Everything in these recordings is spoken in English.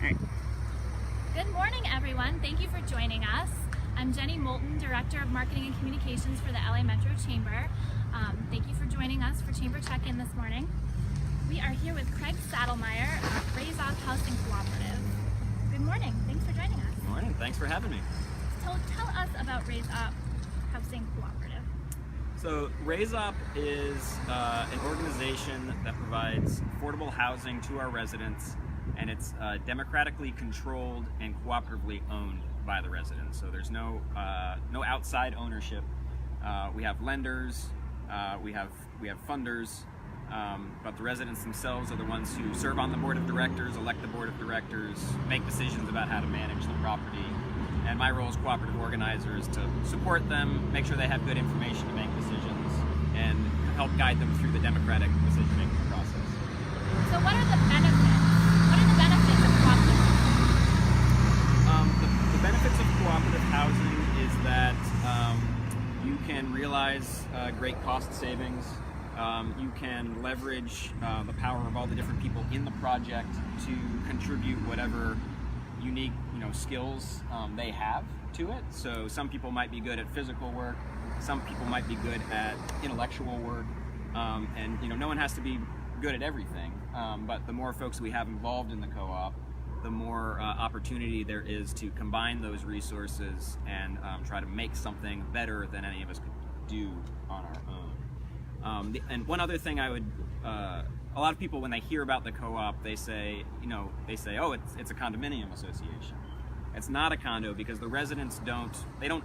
right. Good morning, everyone. Thank you for joining us. I'm Jenny Moulton, Director of Marketing and Communications for the LA Metro Chamber. Thank you for joining us for Chamber Check-In this morning. We are here with Craig Saddlemeyer of Raise-Op Housing Cooperative. Good morning. Thanks for joining us. Good morning. Thanks for having me. Tell us about Raise-Op Housing Cooperative. So Raise-Op is an organization that provides affordable housing to our residents, and it's democratically controlled and cooperatively owned by the residents. So there's no outside ownership. We have lenders, we have funders, but the residents themselves are the ones who serve on the board of directors, elect the board of directors, make decisions about how to manage the property. And my role as cooperative organizer is to support them, make sure they have good information to make decisions, and help guide them through the democratic decision-making process. So what are the benefits? What are the benefits of cooperative housing? The benefits of cooperative housing is that you can realize great cost savings. You can leverage the power of all the different people in the project to contribute whatever unique skills they have to it. So some people might be good at physical work, some people might be good at intellectual work, and no one has to be good at everything. But the more folks we have involved in the co-op, the more opportunity there is to combine those resources and try to make something better than any of us could do on our own. And one other thing I would, a lot of people when they hear about the co-op, they say, oh, it's a condominium association. It's not a condo because the residents don't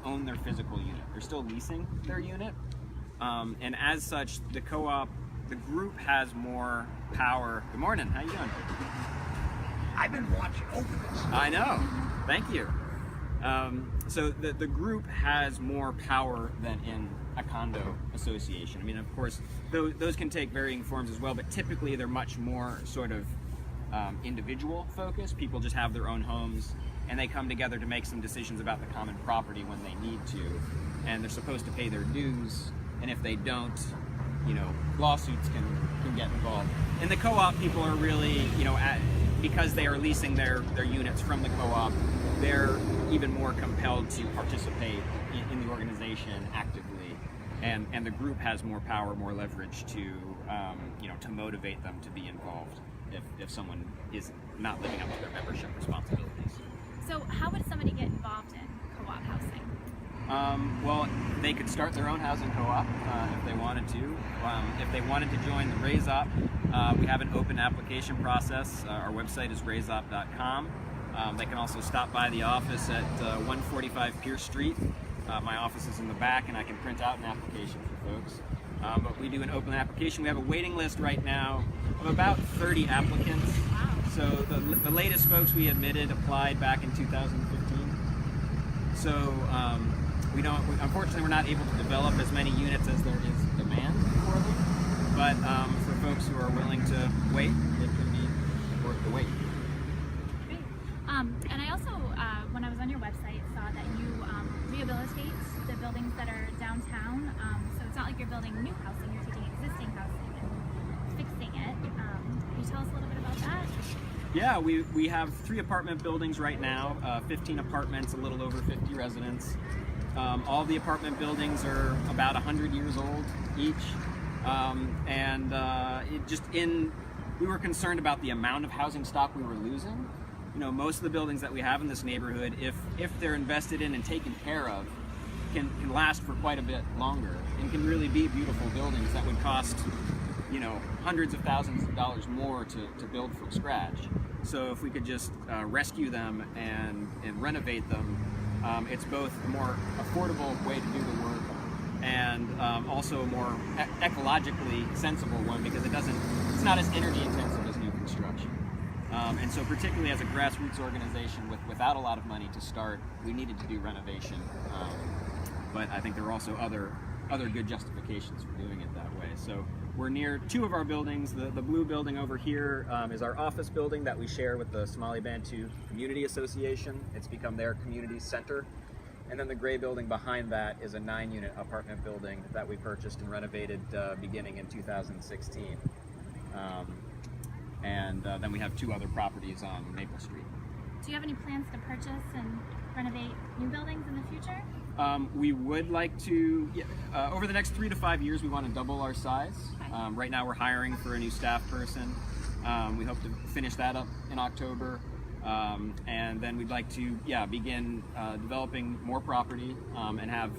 own their physical unit. They're still leasing their unit. And as such, the co-op, the group has more power. Good morning, how you doing? I've been watching openness. I know, thank you. So the group has more power than in a condo association. I mean, of course, those can take varying forms as well, but typically they're much more sort of individual focused. People just have their own homes and they come together to make some decisions about the common property when they need to. And they're supposed to pay their dues, and if they don't, lawsuits can get involved. In the co-op, people are really, because they are leasing their units from the co-op, they're even more compelled to participate in the organization actively, and the group has more power, more leverage to to motivate them to be involved if someone is not living up to their membership responsibilities. So how would somebody get involved in co-op housing? Well, they could start their own housing co-op if they wanted to. If they wanted to join the Raise-Op, we have an open application process. Our website is raiseop.com. They can also stop by the office at 145 Pierce Street. My office is in the back, and I can print out an application for folks. But we do an open application. We have a waiting list right now of about 30 applicants. Wow. So the latest folks we admitted applied back in 2015. So unfortunately, we're not able to develop as many units as there is demand for them. But for folks who are willing to wait, it can be worth the wait. Great. And I also, when I was on your website, saw that you rehabilitate the buildings that are downtown. So it's not like you're building new housing, you're taking existing housing and fixing it. Can you tell us a little bit about that? Yeah, we have 3 apartment buildings right now, 15 apartments, a little over 50 residents. All the apartment buildings are about 100 years old each. We were concerned about the amount of housing stock we were losing. Most of the buildings that we have in this neighborhood, if they're invested in and taken care of, can last for quite a bit longer and can really be beautiful buildings that would cost hundreds of thousands of dollars more to build from scratch. So if we could just rescue them and renovate them, it's both a more affordable way to do the work and also a more ecologically sensible one because it's not as energy intensive as new construction. And so particularly as a grassroots organization without a lot of money to start, we needed to do renovation. But I think there were also other good justifications for doing it that way. So we're near 2 of our buildings. The blue building over here is our office building that we share with the Somali Bantu Community Association. It's become their community center. And then the gray building behind that is a 9-unit apartment building that we purchased and renovated beginning in 2016. And then we have 2 other properties on Maple Street. Do you have any plans to purchase and renovate new buildings in the future? We would like to, over the next 3 to 5 years, we want to double our size. Okay. Right now we're hiring for a new staff person. We hope to finish that up in October. And then we'd like to, begin developing more property and have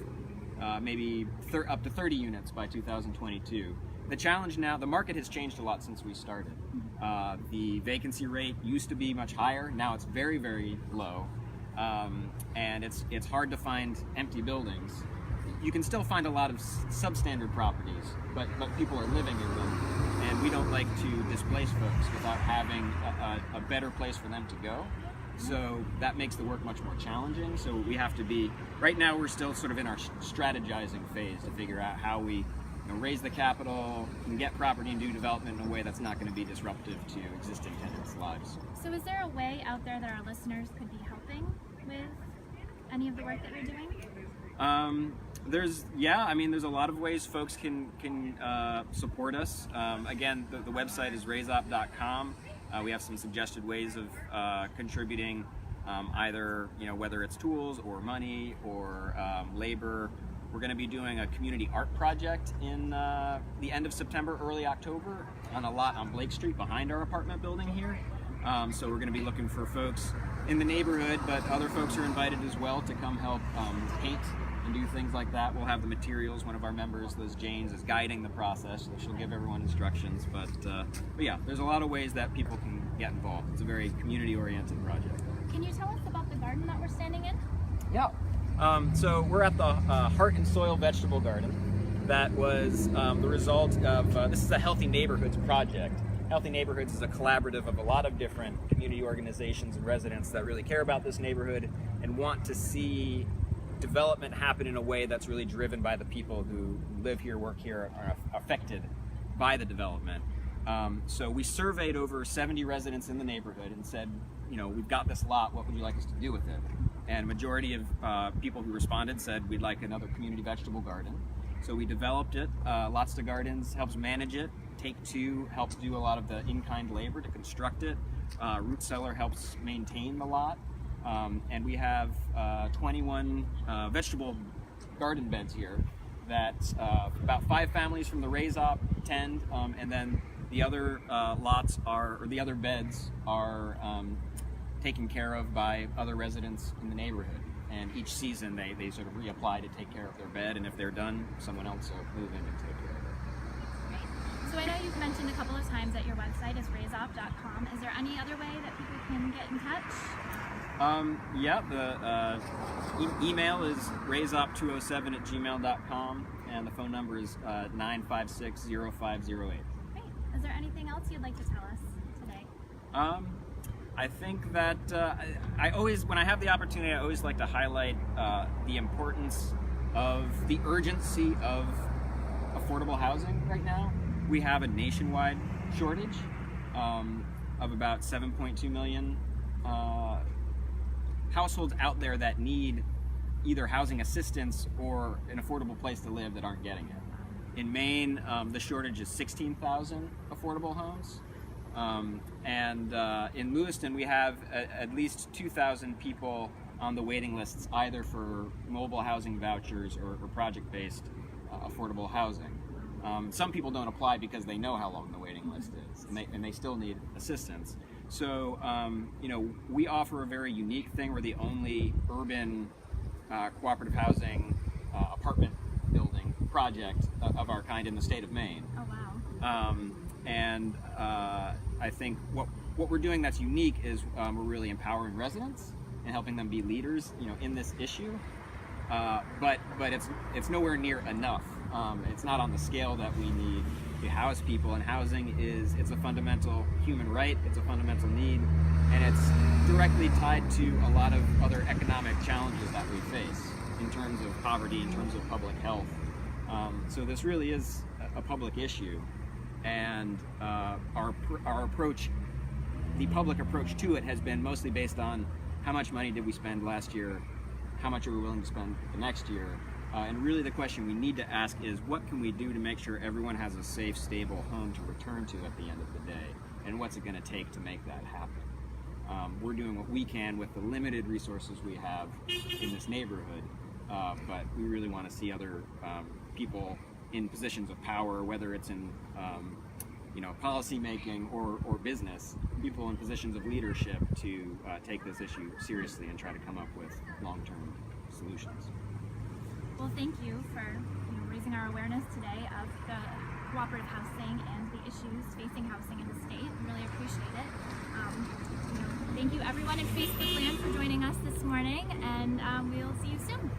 maybe up to 30 units by 2022. The challenge now, the market has changed a lot since we started. The vacancy rate used to be much higher. Now it's very, very low. And it's hard to find empty buildings. You can still find a lot of substandard properties, but people are living in them, and we don't like to displace folks without having a better place for them to go. So that makes the work much more challenging. So we have to be, right now we're still sort of in our strategizing phase to figure out how we raise the capital and get property and do development in a way that's not going to be disruptive to existing tenants' lives. So is there a way out there that our listeners could be helping with any of the work that you're doing? There's a lot of ways folks can support us. Again, the website is Raise-Op.com. We have some suggested ways of contributing, either whether it's tools or money or labor. We're going to be doing a community art project in the end of September, early October, on a lot on Blake Street behind our apartment building here. So we're going to be looking for folks in the neighborhood, but other folks are invited as well to come help paint and do things like that. We'll have the materials. One of our members, Liz Janes, is guiding the process, so she'll give everyone instructions. But yeah, there's a lot of ways that people can get involved. It's a very community-oriented project. Can you tell us about the garden that we're standing in? Yeah. So we're at the Heart and Soil Vegetable Garden. That was the result of, this is a Healthy Neighborhoods project. Healthy Neighborhoods is a collaborative of a lot of different community organizations and residents that really care about this neighborhood and want to see development happen in a way that's really driven by the people who live here, work here, are affected by the development. So we surveyed over 70 residents in the neighborhood and said, we've got this lot, what would you like us to do with it? And majority of people who responded said we'd like another community vegetable garden. So we developed it. Lots to Gardens helps manage it. Take Two helps do a lot of the in-kind labor to construct it. Root Cellar helps maintain the lot. And we have 21 vegetable garden beds here that about 5 families from the Raise-Op tend, and then the other the other beds are taken care of by other residents in the neighborhood. And each season they sort of reapply to take care of their bed, and if they're done, someone else will move in and take care of it. Great. So I know you've mentioned a couple of times that your website is Raise-Op.com. Is there any other way that people can get in touch? The email is raiseop207@gmail.com, and the phone number is 956-0508. Great. Is there anything else you'd like to tell us today? I think that when I have the opportunity, I always like to highlight the importance of the urgency of affordable housing right now. We have a nationwide shortage of about 7.2 million households out there that need either housing assistance or an affordable place to live that aren't getting it. In Maine, the shortage is 16,000 affordable homes. And in Lewiston, we have at least 2,000 people on the waiting lists, either for mobile housing vouchers or project-based affordable housing. Some people don't apply because they know how long the waiting list is, and they still need assistance. So, we offer a very unique thing. We're the only urban cooperative housing apartment building project of our kind in the state of Maine. Oh, wow. And I think what we're doing that's unique is we're really empowering residents and helping them be leaders, in this issue. But it's nowhere near enough. It's not on the scale that we need to house people, and housing it's a fundamental human right, it's a fundamental need, and it's directly tied to a lot of other economic challenges that we face in terms of poverty, in terms of public health. So this really is a public issue, and our approach, the public approach to it, has been mostly based on how much money did we spend last year, how much are we willing to spend the next year. And really the question we need to ask is, what can we do to make sure everyone has a safe, stable home to return to at the end of the day? And what's it going to take to make that happen? we're doing what we can with the limited resources we have in this neighborhood, but we really want to see other people in positions of power, whether it's in policy making or business, people in positions of leadership to take this issue seriously and try to come up with long-term solutions. Well, thank you for raising our awareness today of the cooperative housing and the issues facing housing in the state. We really appreciate it. Thank you everyone in Facebook land for joining us this morning, and we'll see you soon.